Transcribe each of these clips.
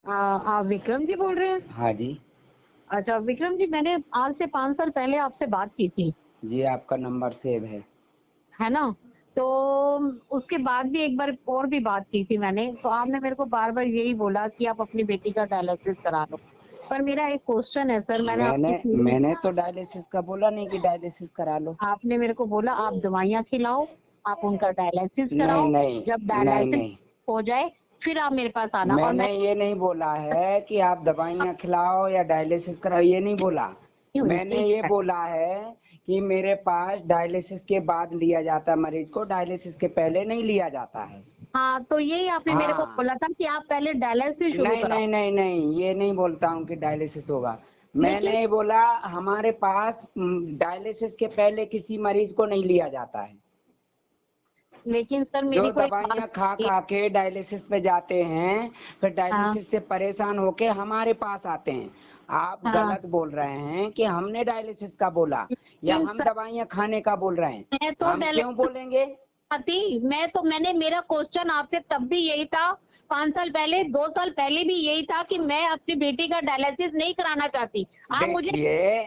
आप विक्रम जी बोल रहे हैं? हाँ जी। अच्छा विक्रम जी, मैंने आज से 5 साल पहले आपसे बात की थी, जी आपका नंबर सेव है ना? तो उसके बाद भी एक बार और भी बात की थी मैंने, तो आपने मेरे को बार-बार यही बोला कि आप अपनी बेटी का डायलिसिस करा लो। पर मेरा एक क्वेश्चन है सर, मैंने मैंने आपकी फीलिंग, मैंने तो डायलिसिस का बोला नहीं कि डायलिसिस करा लो। आपने मेरे को बोला आप दवाइयाँ खिलाओ, आप उनका डायलिसिस नहीं कराओ, नहीं जब नहीं डायलिसिस नहीं, हो जाए फिर आप मेरे पास आना। और मैंने मैं ये नहीं बोला है कि आप दवाइयाँ खिलाओ या डायलिसिस कराओ, ये नहीं बोला। मैंने एक ये मिनट, बोला है कि मेरे पास डायलिसिस के बाद लिया जाता है मरीज को, डायलिसिस के पहले नहीं लिया जाता है। हाँ, तो यही आपने मेरे को हाँ। बोला था कि आप पहले डायलिसिस शुरू नहीं कराओ। नहीं नहीं नहीं, ये नहीं बोलता हूँ कि डायलिसिस होगा। लेकिन मैंने बोला हमारे पास डायलिसिस के पहले किसी मरीज को नहीं लिया जाता है। लेकिन सर जो मेरी कोई बात दवाइयाँ खा सुनिए। खा के डायलिसिस पे जाते हैं, फिर हाँ, डायलिसिस से परेशान होके हमारे पास आते हैं। आप हाँ, गलत बोल रहे हैं कि हमने डायलिसिस का बोला या लेकिन हम सर दवाइयाँ खाने का बोल रहे हैं। मैं तो हम क्यों डायलिसिस बोलेंगे? थी, मैंने मेरा क्वेश्चन आपसे तब भी यही था, 5 साल पहले, 2 साल पहले भी यही था कि मैं अपनी बेटी का डायलिसिस नहीं कराना चाहती। आप मुझे देखिए,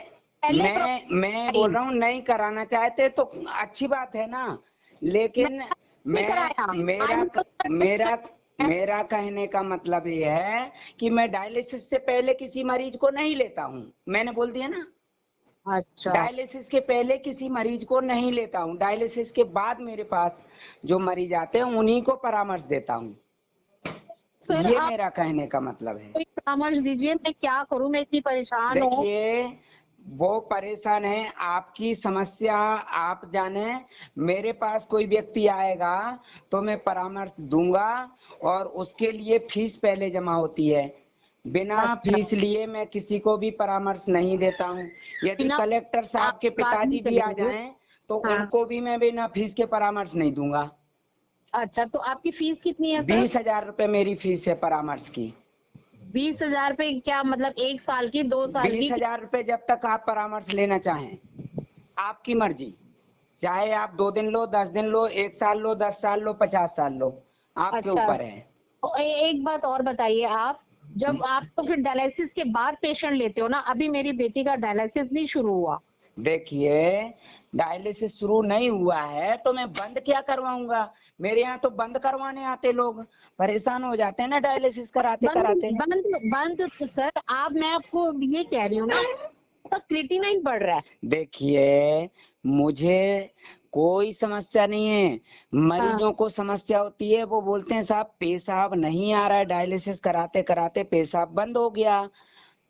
पहले मैं बोल बताइए। रहा हूँ नहीं कराना चाहते तो अच्छी बात है ना, लेकिन मैंने नहीं मैं कराया, आज मेरा मुझे टेस्ट मेरा कराया है। मेरा कहने का मतलब ये है कि मैं डायलिसिस से पहले किसी मरीज को नहीं लेता हूँ। मैंने बोल दिया ना, अच्छा, डायलिसिस के पहले किसी मरीज को नहीं लेता हूँ, डायलिसिस के बाद मेरे पास जो मरीज आते हैं उन्हीं को परामर्श देता हूँ। सर ये आप मेरा कहने का मतलब है। कोई परामर्श दीजिए, मैं क्या करूँ, मैं इतनी परेशान हूँ। देखिए, वो परेशान है, आपकी समस्या आप जाने। मेरे पास कोई व्यक्ति आएगा तो मैं परामर्श दूंगा, और उसके लिए फीस पहले जमा होती है। बिना अच्छा, फीस लिए मैं किसी को भी परामर्श नहीं देता हूँ। यदि बिना कलेक्टर साहब के आपकी बात नहीं पिताजी भी आ चलेगी। जाएं तो हाँ, उनको भी मैं बिना फीस के परामर्श नहीं दूंगा। अच्छा, तो आपकी फीस कितनी है सर? 20,000 रुपए मेरी फीस है परामर्श की। 20,000 पे क्या मतलब, 1 साल की, 2 साल बीस की? हजार रुपए जब तक आप परामर्श लेना चाहें, आपकी मर्जी। चाहे आप 2 दिन लो, 10 दिन लो, 1 साल लो, 10 साल लो, 50 साल लो, आपके अच्छा, ऊपर है। तो एक बात और बताइए आप, जब आप तो फिर डायलिसिस के बाद पेशेंट लेते हो ना, अभी मेरी बेटी का डायलिसिस नहीं शुरू हुआ। देखिए, डायलिसिस शुरू नहीं हुआ है तो मैं बंद क्या करवाऊंगा? मेरे यहाँ तो बंद करवाने आते लोग, परेशान हो जाते हैं ना डायलिसिस कराते बंद कराते। बंद बंद तो सर, आप, मैं आपको ये कह रही हूँ ना, तो क्रिएटिनिन बढ़ रहा है। देखिए, मुझे कोई समस्या नहीं है। हाँ, मरीजों को समस्या होती है, वो बोलते हैं साहब पेशाब नहीं आ रहा है, डायलिसिस कराते कराते पेशाब बंद हो गया।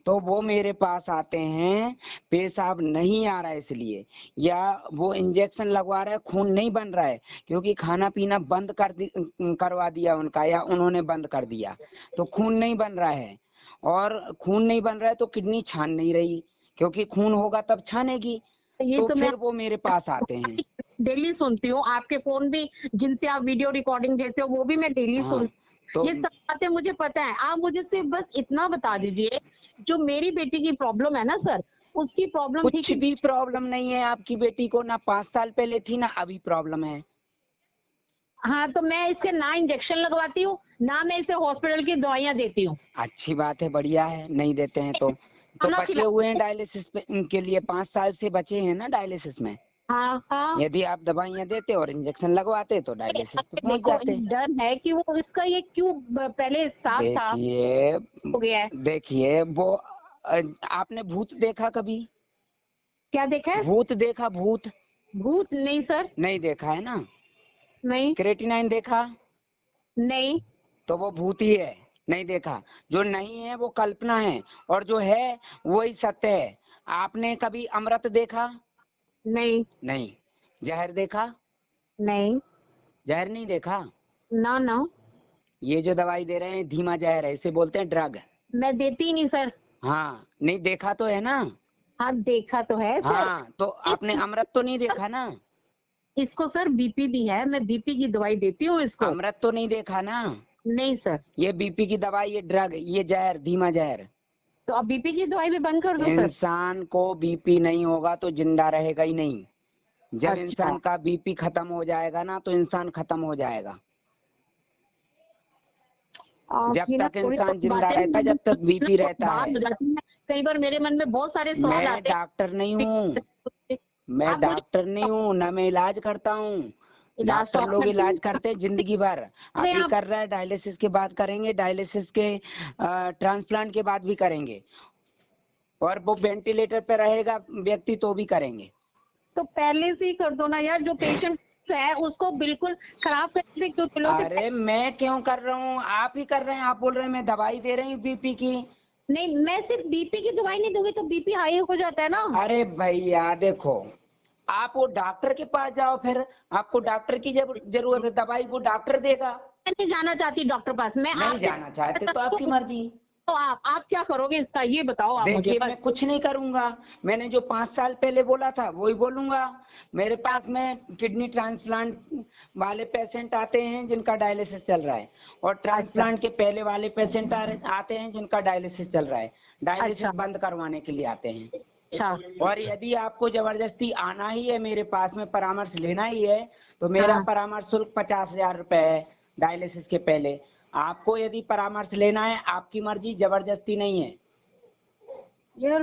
तो वो मेरे पास आते हैं, पेशाब नहीं आ रहा है इसलिए, या वो इंजेक्शन लगवा रहा है, खून नहीं बन रहा है क्योंकि खाना पीना बंद करवा दिया उनका, या उन्होंने बंद कर दिया तो खून नहीं बन रहा है। और खून नहीं बन रहा है तो किडनी छान नहीं रही, क्योंकि खून होगा तब छानेगी। ये तो तो मैं फिर वो मेरे पास आते हैं। डेली सुनती हूँ, आपके फोन भी जिनसे आप वीडियो रिकॉर्डिंग देते हो वो भी मैं डेली हाँ, सुनती तो हूँ। ये सब बातें मुझे पता है, आप मुझे सिर्फ बस इतना बता दीजिए, जो मेरी बेटी की प्रॉब्लम है ना सर, उसकी प्रॉब्लम थी कुछ कि, भी प्रॉब्लम नहीं है आपकी बेटी को, ना 5 साल पहले थी ना अभी प्रॉब्लम है। हाँ, तो मैं इससे ना इंजेक्शन लगवाती हूँ, ना मैं इसे हॉस्पिटल की दवाइयाँ देती हूँ, अच्छी बात है, बढ़िया है, नहीं देते हैं तो खाना बचे हुए खिलाती हैं हूँ। डायलिसिस के लिए, 5 साल से बचे हैं ना डायलिसिस में। हाँ, हाँ। यदि आप दवाइयाँ देते और इंजेक्शन लगवाते तो डायलिसिस पे पहुंच देखो, जाते। डर है कि वो इसका ये क्यों पहले साफ था, देखिए, हो गया है। देखिए वो आपने भूत देखा कभी? क्या देखा है? भूत देखा, भूत? भूत नहीं सर। नहीं देखा है ना। नहीं। क्रेटिनाइन देखा? नहीं। तो वो भूत ही है, नहीं देखा। जो नहीं है वो कल्पना है, और जो है वही सत्य है। आपने कभी अमृत देखा? नहीं। नहीं। जहर देखा? नहीं। जहर नहीं देखा। ना ना, ये जो दवाई दे रहे हैं धीमा जहर है, इसे बोलते हैं ड्रग। मैं देती ही नहीं सर। हाँ, नहीं देखा तो है ना। हाँ, देखा तो है सर। हाँ, तो आपने अमृत तो नहीं देखा ना। इसको सर बीपी भी है, मैं बीपी की दवाई देती हूँ इसको। अमृत तो नहीं देखा ना। नहीं सर। ये बीपी की दवाई, ये ड्रग, ये जहर, धीमा जहर। तो अब बीपी की दवाई भी बंद कर दो सर? इंसान को बीपी नहीं होगा तो जिंदा रहेगा ही नहीं। जब अच्छा, इंसान का बीपी खत्म हो जाएगा ना तो इंसान खत्म हो जाएगा। जब ये ना तक थोड़ी इंसान थोड़ी जिंदा बातें रहता है, जब तक बीपी ना रहता बात है। हो जाती है। कई बार मेरे मन में बहुत सारे सवाल मैं आते डॉक्टर नहीं हूँ, हैं। मैं आप मुझे डॉक्टर नहीं हूँ, ना मैं इलाज करता हूँ। इलाज तो डॉक्टर आप लोग करते इलाज हैं। करते हैं जिंदगी भर। हो गए अभी आप। कर रहा है, डायलिसिस के बाद करेंगे, डायलिसिस के ट्रांसप्लांट के बाद भी करेंगे, और वो वेंटिलेटर पे रहेगा व्यक्ति तो भी करेंगे। तो पहले से ही कर दो ना यार, जो पेशेंट है उसको बिल्कुल खराब करके क्यों तुलो से। अरे मैं क्यों कर रहा हूँ, आप ही कर रहे हैं। आप बोल रहे हैं मैं दवाई दे रही हूँ बीपी की। नहीं, मैं सिर्फ बीपी की दवाई नहीं दूंगी तो बीपी हाई हो जाता है ना। अरे भैया देखो, आप वो डॉक्टर के पास जाओ, फिर आपको डॉक्टर की जरूरत है, दवाई वो डॉक्टर देगा। मैं नहीं जाना चाहती डॉक्टर पास, मैं नहीं आपसे जाना चाहते तो आपकी मर्जी। तो आप क्या करोगे इसका, ये बताओ आप मुझे देखिए बस। मैं कुछ नहीं करूंगा, मैंने जो 5 साल पहले बोला था वही बोलूंगा। मेरे पास में किडनी ट्रांसप्लांट वाले पेशेंट आते हैं जिनका डायलिसिस चल रहा है, और अच्छा ट्रांसप्लांट के पहले वाले पेशेंट आते हैं जिनका डायलिसिस चल रहा है। अच्छा डायलिसिस बंद करवाने के लिए आते हैं। अच्छा। और यदि आपको जबरदस्ती आना ही है, मेरे पास में परामर्श लेना ही है, तो मेरा हाँ परामर्श शुल्क 50,000 रुपए है डायलिसिस के पहले। आपको यदि परामर्श लेना है, आपकी मर्जी, जबरदस्ती नहीं है। यार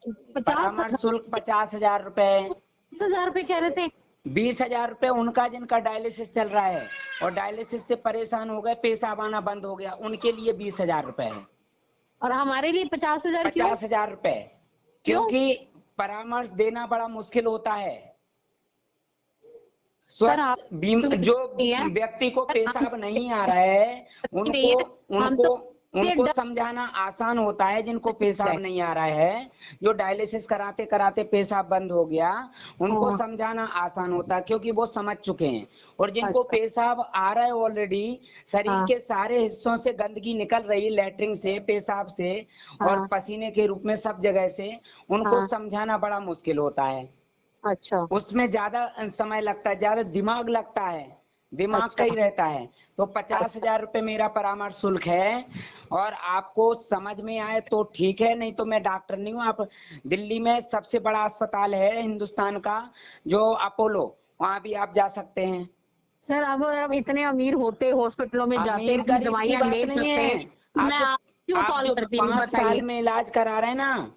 50 परामर्श शुल्क 50,000 रुपए। 20,000 रुपए कह रहे थे। 20,000 रुपए उनका जिनका डायलिसिस चल रहा है और डायलिसिस से परेशान हो गए, पेशाब आना बंद हो गया, उनके लिए 20,000 रुपए है। और हमारे लिए 50,000 क्यों? 50,000 रुपए क्यों? क्योंकि परामर्श देना बड़ा मुश्किल होता है। सर आप जो नहीं है। व्यक्ति को सर, हम पेशाब नहीं आ रहा है, नहीं उनको है। हम उनको तो ये उनको डर समझाना आसान होता है। जिनको है। पेशाब नहीं आ रहा है, जो डायलिसिस कराते कराते पेशाब बंद हो गया, उनको हाँ, समझाना आसान होता है, क्योंकि वो समझ चुके हैं। और जिनको अच्छा पेशाब आ रहा है ऑलरेडी, शरीर हाँ के सारे हिस्सों से गंदगी निकल रही है, लैट्रिन से, पेशाब से और हाँ पसीने के रूप में सब जगह से, उनको हाँ। समझाना बड़ा मुश्किल होता है। अच्छा उसमें ज्यादा समय लगता है, ज्यादा दिमाग लगता है, दिमाग का अच्छा ही रहता है। तो अच्छा। 50,000 रुपए मेरा परामर्श शुल्क है। और आपको समझ में आए तो ठीक है, नहीं तो मैं डॉक्टर नहीं हूँ। आप दिल्ली में सबसे बड़ा अस्पताल है हिंदुस्तान का, जो अपोलो, वहां भी आप जा सकते हैं। सर अब इतने अमीर होते, हॉस्पिटलों में जाते, अमीर हम गरीब की दवाइयाँ बात ले नहीं सकते, है। मैं आप आप क्यों आप कॉल जो करती हूँ 5 साल बताइए। में इलाज करा रहे हैं ना,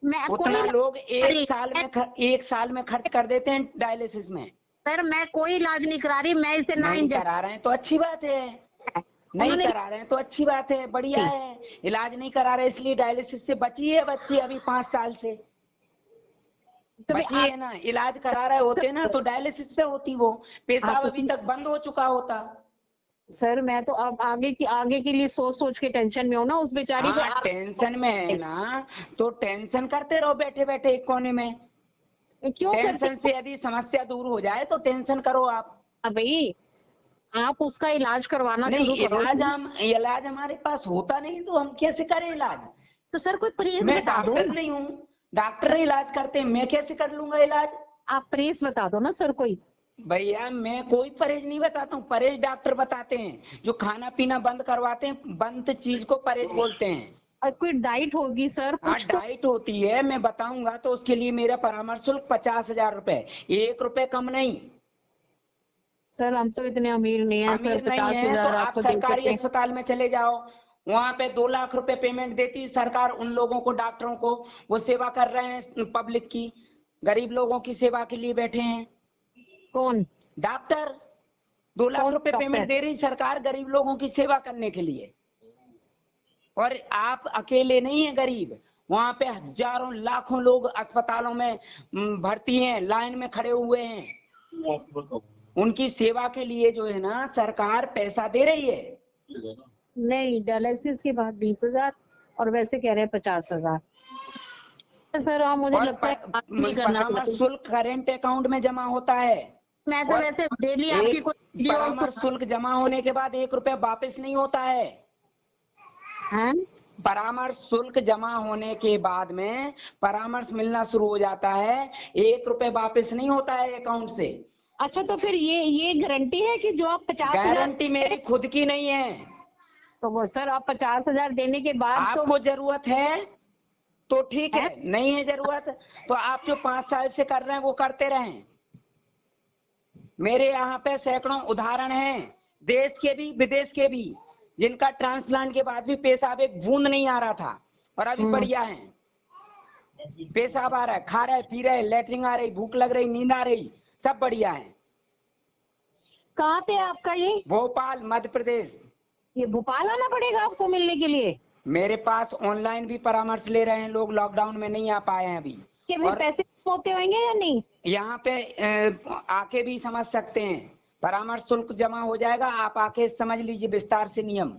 मैं कोई उतना लोग इलाज एक साल में खर्च कर देते हैं डायलिसिस में। सर, मैं कोई इलाज नहीं करा रही, मैं इसे ना नहीं इंजेक्शन करा रहे हैं तो अच्छी बात है, है। नहीं उन्होंने करा रहे हैं तो अच्छी बात है, बढ़िया नहीं, है। इलाज नहीं करा रहे इसलिए डायलिसिस से बची है बच्ची अभी 5 साल से, तो भी बची आप है ना। इलाज करा रहे होते ना तो डायलिसिस पे होती वो, आप पेशाब तो अभी तक बंद हो चुका होता। सर, मैं तो अब आगे के लिए सोच सोच के टेंशन में हूँ ना, उस बेचारी को हाँ आप टेंशन में है ना, तो टेंशन करते रहो बैठे बैठे एक कोने में। क्यों करते टेंशन से यदि समस्या दूर हो जाए तो टेंशन करो आप। हैं भाई? आप उसका इलाज करवाना नहीं, शुरू करो। इलाज हमारे पास होता नहीं तो हम कैसे करें इलाज। तो सर कोई परहेज मैं बता दो। डॉक्टर नहीं हूँ, डॉक्टर सर इलाज करते हैं, मैं कैसे कर लूंगा इलाज। आप परहेज बता दो ना सर कोई। भैया मैं कोई परहेज नहीं बताता हूँ, परहेज डॉक्टर बताते हैं, जो खाना पीना बंद करवाते हैं, बंद चीज को परहेज बोलते हैं। कोई डाइट होगी सर, हाँ कुछ तो। डाइट होती है, मैं बताऊंगा। तो उसके लिए मेरा परामर्श शुल्क 50,000 रुपए, 1 रुपए कम नहीं। सर हम तो इतने अमीर नहीं है सर, अमीर नहीं पचास है तो हजार आप आपको दे सरकारी सके। अस्पताल में चले जाओ, वहां पे 2 लाख रुपए पेमेंट देती है सरकार उन लोगों को, डॉक्टरों को। वो सेवा कर रहे हैं पब्लिक की, गरीब लोगों की सेवा के लिए बैठे हैं कौन? डॉक्टर। 2 लाख कौन रुपए पेमेंट डॉक्टर? दे रही सरकार गरीब लोगों की सेवा करने के लिए। और आप अकेले नहीं है गरीब, वहां पे हजारों लाखों लोग अस्पतालों में भर्ती हैं, लाइन में खड़े हुए हैं। उनकी सेवा के लिए जो है ना सरकार पैसा दे रही है। नहीं, डायलिसिस के बाद 20,000 और वैसे कह रहे हैं 50,000। सर हाँ, मुझे और लगता है बात नहीं करना परामर्श चाहिए। शुल्क करेंट अकाउंट में जमा होता है। मैं तो और वैसे डेली आपकी एक कोई वीडियो परामर्श शुल्क जमा होने के बाद 1 रुपया वापस नहीं होता है। हैं। परामर्श शुल्क जमा होने के बाद में परामर्श मिलना शुरू हो जाता है, 1 रुपए वापस नहीं होता है अकाउंट से। अच्छा, तो फिर ये गारंटी है कि जो आप 50,000 गारंटी मेरी खुद की नहीं है। तो वो सर आप 50,000 देने के बाद तो आपको जरूरत है तो ठीक है। है, नहीं है जरूरत तो आप जो 5 साल से कर रहे हैं वो करते रहें। मेरे यहाँ पे सैकड़ों उदाहरण हैं, देश के भी विदेश के भी। जिनका ट्रांसप्लांट के बाद भी पेशाब एक बूंद नहीं आ रहा था और अभी बढ़िया है, पेशाब आ रहा है, खा रहे पी रहे, लेटरिन आ रही, भूख लग रही, नींद आ रही, सब बढ़िया है। कहाँ पे है आपका ये? भोपाल मध्य प्रदेश। ये भोपाल आना पड़ेगा आपको मिलने के लिए? मेरे पास ऑनलाइन भी परामर्श ले रहे हैं लोग, लॉकडाउन में नहीं आ पाए हैं अभी। कि फिर और पैसे होते होंगे या नहीं? यहाँ पे आके भी समझ सकते हैं, परामर्श शुल्क जमा हो जाएगा, आप आके समझ लीजिए विस्तार से नियम।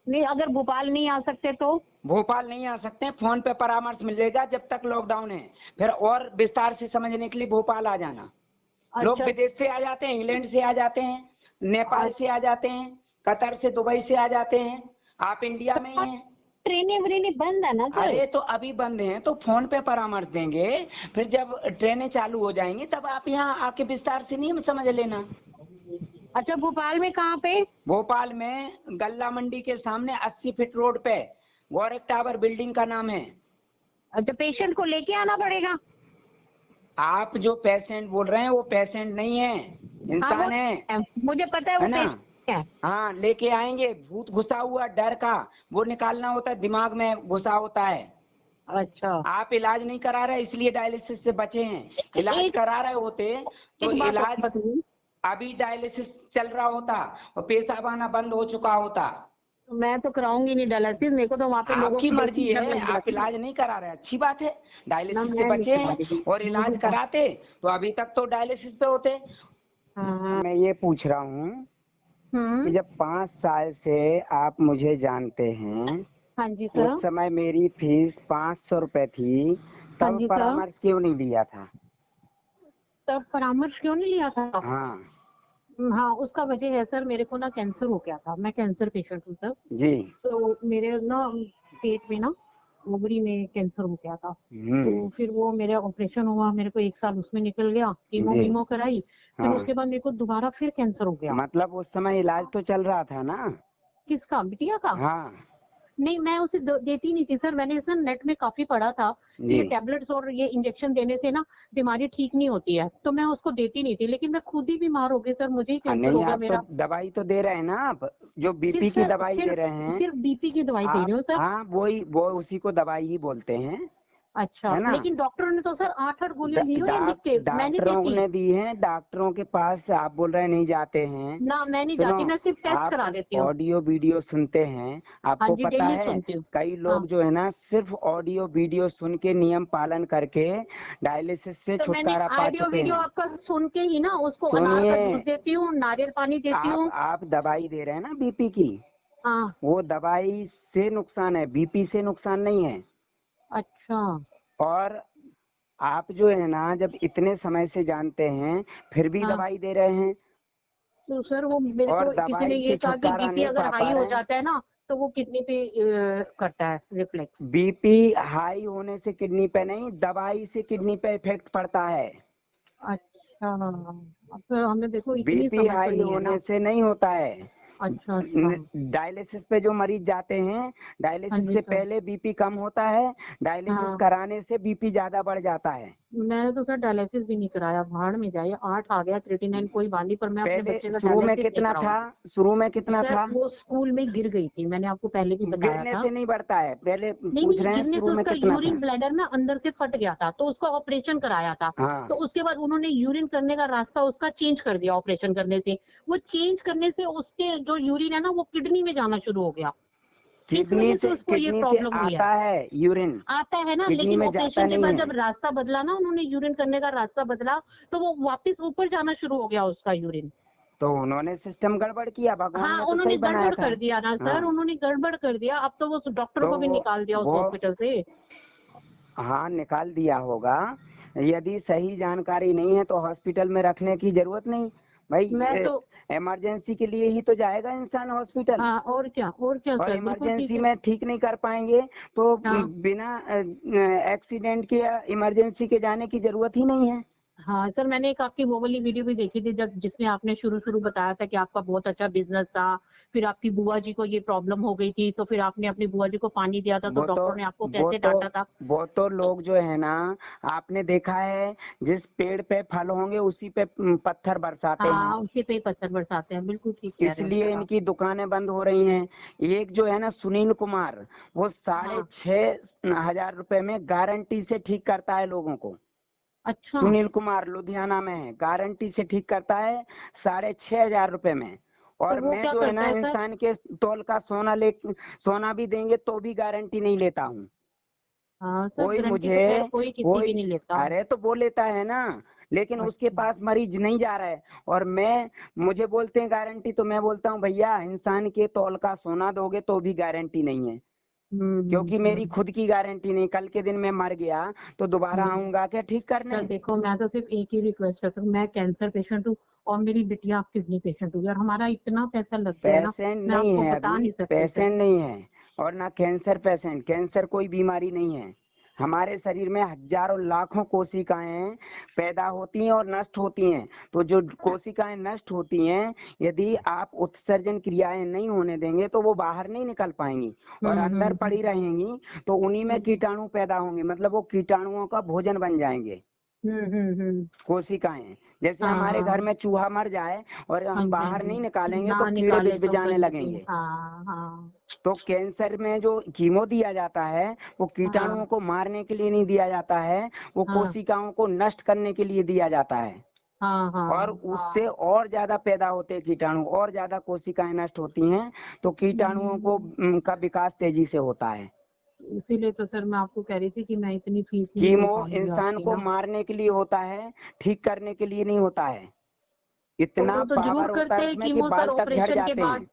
नहीं, अगर भोपाल नहीं आ सकते तो? भोपाल नहीं आ सकते, फोन पे परामर्श मिलेगा जब तक लॉकडाउन है, फिर और विस्तार से समझने के लिए भोपाल आ जाना। लोग अच्छा। विदेश से आ जाते हैं, इंग्लैंड से आ जाते हैं, नेपाल से आ जाते हैं, कतर से, दुबई से आ जाते हैं, आप इंडिया में ही हैं। ट्रेनें व्रेनें बंद है ना सर? अरे तो अभी बंद हैं तो फोन पे परामर्श देंगे, फिर जब ट्रेनें चालू हो जाएंगी तब आप यहाँ आके विस्तार से नियम समझ लेना। अच्छा, भोपाल में कहाँ पे? भोपाल में गल्ला मंडी के सामने 80 फीट रोड पे, गौरव टावर बिल्डिंग का नाम है। अच्छा, पेशेंट को लेके आना पड़ेगा? आप जो पेशेंट बोल रहे हैं वो पेशेंट नहीं है, हाँ, इंसान है मुझे पता है वो ना? पेशेंट है। हाँ, लेके आएंगे। भूत घुसा हुआ डर का वो निकालना होता है, दिमाग में घुसा होता है। अच्छा, आप इलाज नहीं करा रहे इसलिए डायलिसिस से बचे हैं, इलाज करा रहे होते तो एक बात इलाज बताइए, अभी डायलिसिस चल रहा होता और पेशाब आना बंद हो चुका होता। मैं तो कराऊंगी नहीं डायलिसिस, मेरे को तो वहाँ पे लोगों आपकी को मर्जी डर है, लग आप जाती है। इलाज नहीं करा रहे, अच्छी बात है, ना, डायलिसिस से मैं नहीं बचे करा हैं रही, और इलाज मुझे कराते तो अभी तक तो डायलिसिस पे होते। हाँ। मैं ये पूछ रहा हूँ कि जब 5 साल से आप मुझे जानते हैं, हाँ जी उस सर। समय मेरी फीस 500 रुपए थी, हाँ तब जी सर। परामर्श क्यों नहीं लिया था? तब परामर्श क्यों नहीं लिया था? हाँ हाँ, उसका वजह है सर, मेरे को ना कैंसर हो गया था, मैं कैंसर पेशेंट हूँ सर। जी। तो मेरे ना पेट में ना ओवरी में कैंसर हो गया था। तो फिर वो मेरा ऑपरेशन हुआ, मेरे को 1 साल उसमें निकल गया, कीमो जी। वीमो कराई, फिर हाँ, उसके बाद मेरे को दोबारा फिर कैंसर हो गया। मतलब उस समय इलाज तो चल रहा था ना? किसका? बिटिया का? हाँ नहीं, मैं उसे देती नहीं थी सर, मैंने ना नेट में काफी पढ़ा था कि जी। ये टैबलेट्स और ये इंजेक्शन देने से ना बीमारी ठीक नहीं होती है, तो मैं उसको देती नहीं थी, लेकिन मैं खुद ही बीमार हो गई सर, मुझे ही कैंसर हो नहीं, गया आप तो मेरा। दवाई तो दे रहे हैं ना, आप जो सिर्फ बीपी की सर, दवाई दे रहे हैं सिर्फ बीपी की दवाई दे आप। रही हूँ सर। हाँ, वो उसी को दवाई ही बोलते हैं, अच्छा, है ना? लेकिन डॉक्टरों ने तो सर 8-8 गोलियां दी हुई है लिख के, मैं नहीं डॉक्टरों देती ने दी हैं, डॉक्टरों के पास आप बोल रहे हैं नहीं जाते हैं। ना, मैं नहीं सुनो, जाती, मैं सिर्फ टेस्ट आप करा देती हूँ। ऑडियो वीडियो सुनते हैं, हाँ आपको जी, पता डेली है सुनती हूँ। कई हाँ, लोग जो है ना सिर्फ ऑडियो वीडियो सुन के नियम पालन करके डायलिसिस से तो मैंने छुटकारा पा ऑडियो चुके वीडियो हैं। आपका सुन के ही ना उसको अनार का सुनिए, जूस देती हूँ, नारियल पानी देती हूँ। आप दवाई दे रहे हैं ना बीपी की, हाँ। वो दवाई से नुकसान है, बीपी से नुकसान नहीं है। अच्छा। और आप जो है ना जब इतने समय से जानते हैं फिर भी हाँ, दवाई दे रहे हैं तो सर वो मेरे और को किसी ने दवाई ये से कहा कि छुटकारा बीपी नहीं अगर पा हाई हो रहे हैं। जाता है ना तो वो किडनी पे करता है रिफ्लेक्स। बीपी हाई होने से किडनी पे नहीं, दवाई से किडनी पे इफेक्ट पड़ता है। अच्छा, अब तो हमें देखो इतनी बीपी समझ तो हाई नहीं है होने ना। से नहीं होता है। अच्छा अच्छा। डायलिसिस पे जो मरीज जाते हैं, हाँ डायलिसिस जी से सर। पहले बीपी कम होता है, डायलिसिस हाँ, कराने से बीपी ज्यादा बढ़ जाता है। मैंने तो सर डायलिसिस भी नहीं कराया, भाड़ में जाए, 8 आ गया क्रिएटिनिन कोई बात नहीं, पर मैं अपने पहले बच्चे का शुरू में डायलिसिस नहीं कितना था? कराऊंगी। शुरू में कितना सर था? वो स्कूल में गिर गई थी, मैंने आपको पहले भी बताया गिरने था। से नहीं बढ़ता है, पहले नहीं पूछ नहीं, रहे हैं गिरने से शुरू में उसका कितना यूरिन था? ब्लैडर ना अंदर से फट गया था, तो उसका ऑपरेशन कराया था। हाँ, तो उसके बाद उन्होंने यूरिन करने का रास्ता उसका चेंज कर दिया ऑपरेशन करने से। वो चेंज करने से उसके जो यूरिन है ना वो किडनी में जाना शुरू हो गया, इस वजह से उसको ये किडनी से प्रॉब्लम हुई है। आता है यूरिन, आता है ना, किडनी लेकिन में जाता ऑपरेशन के नहीं बाद है। जब रास्ता बदला ना, उन्होंने यूरिन करने का रास्ता बदला, तो वो वापस ऊपर जाना शुरू हो गया उसका यूरिन। तो उन्होंने सिस्टम गड़बड़ किया, भगवान हाँ, ने तो उन्होंने सही बनाया गड़बड़ था। कर दिया ना हाँ, सर, उन्होंने गड़बड़ कर दिया, अब तो वो डॉक्टर तो को भी निकाल दिया उस वो हॉस्पिटल से। हाँ निकाल दिया होगा। यदि सही जानकारी नहीं है तो हॉस्पिटल में रखने की जरूरत नहीं मैं भाई। तो इमरजेंसी के लिए ही तो जाएगा इंसान हॉस्पिटल, हाँ, और क्या और सर, बिल्कुल ठीक इमरजेंसी है। में ठीक नहीं कर पाएंगे तो हाँ बिना एक्सीडेंट के या इमरजेंसी के जाने की जरूरत ही नहीं है। हाँ सर, मैंने एक आपकी वो वाली वीडियो भी देखी थी जब जिसमें आपने शुरू बताया था कि आपका बहुत अच्छा बिजनेस था, फिर आपकी बुआ जी को ये प्रॉब्लम हो गई थी तो फिर आपने अपनी बुआ जी को पानी दिया था तो वो तो डॉक्टर ने आपको वो कैसे तो डांटा था। वो तो लोग जो है ना, आपने देखा है, जिस पेड़ पे फल होंगे उसी पे पत्थर बरसाते हैं। हाँ, उसी पे ही पत्थर बरसाते हैं, बिल्कुल ठीक कह रहे हो इसलिए सर आप। इनकी दुकानें बंद हो रही हैं। एक जो है ना सुनील कुमार, वो साढ़े हाँ। छह हजार रुपए में गारंटी से ठीक करता है लोगों को। अच्छा। सुनील कुमार लुधियाना में है, गारंटी से ठीक करता है 6,500 रुपए में। तो और वो मैं क्या जो है करता ना है सर? इंसान के तौल का सोना भी देंगे तो भी गारंटी नहीं लेता हूँ। हाँ सर, कोई गारंटी मुझे तो खैर कोई किसी की कोई नहीं लेता। अरे तो वो लेता है ना, लेकिन उसके अच्छा। पास मरीज नहीं जा रहा है। और मैं मुझे बोलते हैं गारंटी, तो मैं बोलता हूँ भैया इंसान के तौल का सोना दोगे तो भी गारंटी नहीं है। क्योंकि मेरी हम्म। खुद की गारंटी नहीं, कल के दिन मैं मर गया तो दोबारा हम्म। आऊंगा क्या ठीक करने। सर देखो, मैं तो सिर्फ एक ही रिक्वेस्ट करती हूँ, मैं कैंसर पेशेंट हूँ और मेरी बिटिया किडनी पेशेंट हुई और हमारा इतना पैसा लग गया है ना, पेशेंट मैं नहीं आपको है बता अभी, नहीं सकती सर। पेशेंट नहीं है। और ना कैंसर पेशेंट, कैंसर कोई बीमारी नहीं है। हमारे शरीर में हजारों लाखों कोशिकाएं पैदा होती हैं और नष्ट होती हैं। तो जो कोशिकाएं नष्ट होती हैं, यदि आप उत्सर्जन क्रियाएं नहीं होने देंगे तो वो बाहर नहीं निकल पाएंगी और अंदर हम्म। पड़ी रहेंगी। तो उन्हीं में हम्म। कीटाणु पैदा होंगे, मतलब वो कीटाणुओं का भोजन बन जाएंगे हम्म। कोशिकाएं। जैसे हाँ हमारे घर हाँ। में चूहा मर जाए और हाँ हम जी, हाँ बाहर नहीं जी, निकालेंगे तो ना कीड़े निकाले तो बिजबिजाने गंदगी। लगेंगे। हाँ हाँ। तो कैंसर में जो कीमो दिया जाता है, वो कीटाणुओं हाँ को मारने के लिए नहीं दिया जाता है, वो हाँ। कोशिकाओं को नष्ट करने के लिए दिया जाता है। हाँ और हाँ। उससे और ज्यादा पैदा होते हैं कीटाणु, और ज्यादा कोशिकाएं नष्ट होती हैं। तो कीटाणुओं को हम्म। का विकास तेजी से होता है। इसीलिए तो सर मैं आपको कह रही थी कि मैं इतनी फीस नहीं दे कीमो पाऊंगी इंसान आपकी को ना। मारने के लिए होता है, ठीक करने के लिए नहीं होता है। तो इतना वो तो जरूर पावर होता है करते हैं उसमें कि कीमो सर बाल तक झड़ ऑपरेशन के जाते हैं। बाद।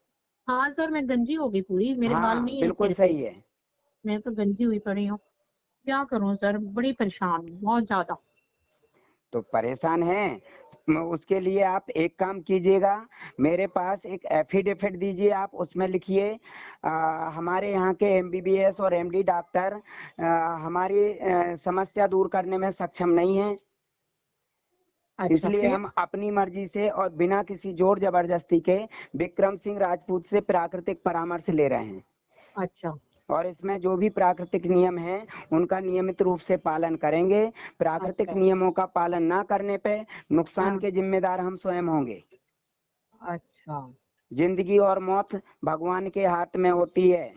हाँ सर, मैं गंजी हो गई पूरी, मेरे बाल हाँ नहीं है एक बिल्कुल सिर पे। सही है। मैं तो गंजी हुई पड़ी हूँ। क्या करूँ सर, बड़ी परेशान हूँ बहुत ज्यादा। तो परेशान हैं, उसके लिए आप एक काम कीजिएगा, मेरे पास एक एफिडेविट दीजिए, आप उसमें लिखिए हमारे यहाँ के एमबीबीएस और एमडी डॉक्टर हमारी समस्या दूर करने में सक्षम नहीं है। अच्छा, इसलिए फिर? हम अपनी मर्जी से और बिना किसी जोर जबरदस्ती के विक्रम सिंह राजपूत से प्राकृतिक परामर्श ले रहे हैं। अच्छा। और इसमें जो भी प्राकृतिक नियम हैं उनका नियमित रूप से पालन करेंगे। प्राकृतिक अच्छा। नियमों का पालन ना करने पे नुकसान हाँ। के जिम्मेदार हम स्वयं होंगे। अच्छा। जिंदगी और मौत भगवान के हाथ में होती है।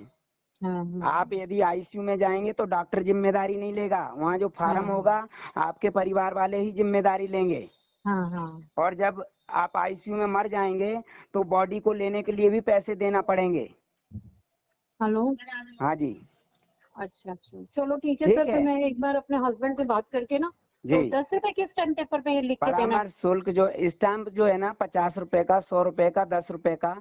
हाँ आप यदि आईसीयू में जाएंगे तो डॉक्टर जिम्मेदारी नहीं लेगा, वहाँ जो फार्म हाँ। होगा आपके परिवार वाले ही जिम्मेदारी लेंगे। हाँ हाँ। और जब आप आईसीयू में मर जाएंगे तो बॉडी को लेने के लिए भी पैसे देना पड़ेंगे। हेलो। हाँ जी। अच्छा अच्छा, चलो ठीक है सर, ठीक फिर है मैं एक बार अपने हस्बैंड से बात करके ना, तो जी। 10 रुपए के स्टैम्प पेपर पे ये लिख के देना है। परामर्श शुल्क जो स्टैम्प जो है ना, 50 रुपए का, 100 रुपए का, 10 रुपए का,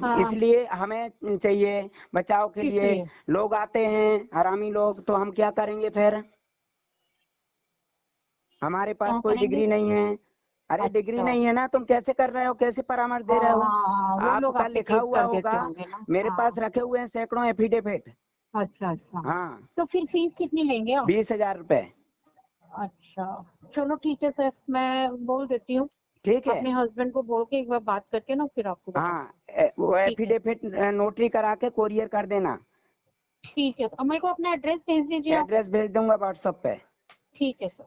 हाँ। इसलिए हमें चाहिए बचाव के किस लिए। लिए? लोग आते हैं हरामी लोग, तो हम क्या करेंगे फिर, हमारे पास क्या कोई करेंगे? डिग्री नहीं है। अरे डिग्री अच्छा। नहीं है ना, तुम कैसे कर रहे हो, कैसे परामर्श दे हाँ रहे हो। हाँ हाँ, वो लोग आपका आपके लिखा केस हुआ कर देते होगा, होंगे ना। मेरे पास हाँ। रखे हुए हैं सैकड़ों एफिडेविट। अच्छा अच्छा। हाँ। तो फिर फीस कितनी लेंगे आप? 20,000 रुपए। अच्छा। चलो ठीक है सर, मैं बोल देती हूँ, ठीक है। अपने हस्बैंड को बोल के एक बार बात करके ना फिर आपको बताऊँ। हाँ वो ठीक है। एफिडेविट नोटरी करा के कोरियर कर देना। ठीक है, अब मेरे को अपना एड्रेस भेज दीजिए आप। एड्रेस भेज दूंगा व्हाट्सएप पे। ठीक है सर।